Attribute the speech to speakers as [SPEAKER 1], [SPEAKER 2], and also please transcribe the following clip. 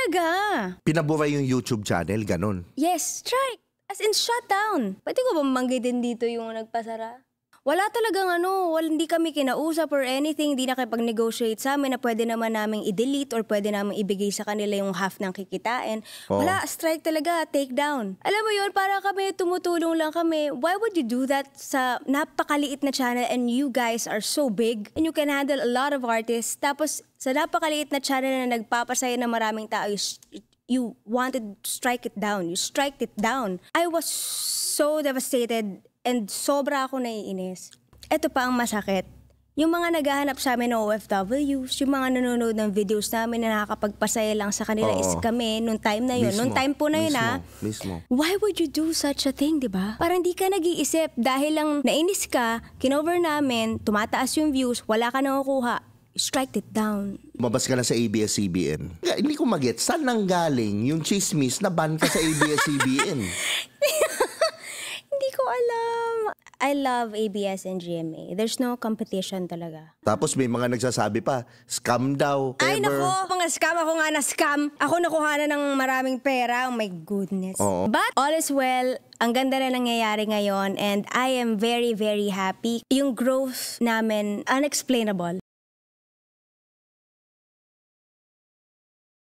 [SPEAKER 1] talaga.
[SPEAKER 2] Pinaburay yung YouTube channel, ganun.
[SPEAKER 1] Yes, strike. As in, shut down. Pwede ko ba manggitin dito yung nagpasara? Wala talagang hindi kami kinausap or anything, hindi nakipag-negotiate sa amin na pwede naman naming i-delete or pwede naming ibigay sa kanila yung half ng kikitain. Wala, strike talaga, take down. Alam mo yun, para kami, tumutulong lang kami. Why would you do that sa napakaliit na channel and you guys are so big and you can handle a lot of artists, tapos sa napakaliit na channel na nagpapasaya ng maraming tao, you wanted to strike it down. You striked it down. I was so devastated and sobra ako naiinis. Ito pa ang masakit. Yung mga naghahanap sa amin ng OFWs, yung mga nanonood ng videos namin na nakakapagpasaya lang sa kanila is kami nung time na yun. Nung time po na yun
[SPEAKER 2] Mismo.
[SPEAKER 1] Why would you do such a thing, di ba? Parang di ka nag-iisip dahil lang nainis ka, kinover namin, tumataas yung views, wala ka nakukuha. Strike it down.
[SPEAKER 2] Mabas ka na sa ABS-CBN. Hindi ko mag-get, saan nanggaling yung chismis na ban ka sa ABS-CBN?
[SPEAKER 1] Hindi ko alam. I love ABS and GMA. There's no competition talaga.
[SPEAKER 2] Tapos may mga nagsasabi pa, scam daw.
[SPEAKER 1] Ay,
[SPEAKER 2] ever.
[SPEAKER 1] nako, mga scam. Ako nga na-scam. Ako nakuha na ng maraming pera. Oh my goodness. But all is well. Ang ganda na nangyayari ngayon and I am very, very happy. Yung growth namin, unexplainable.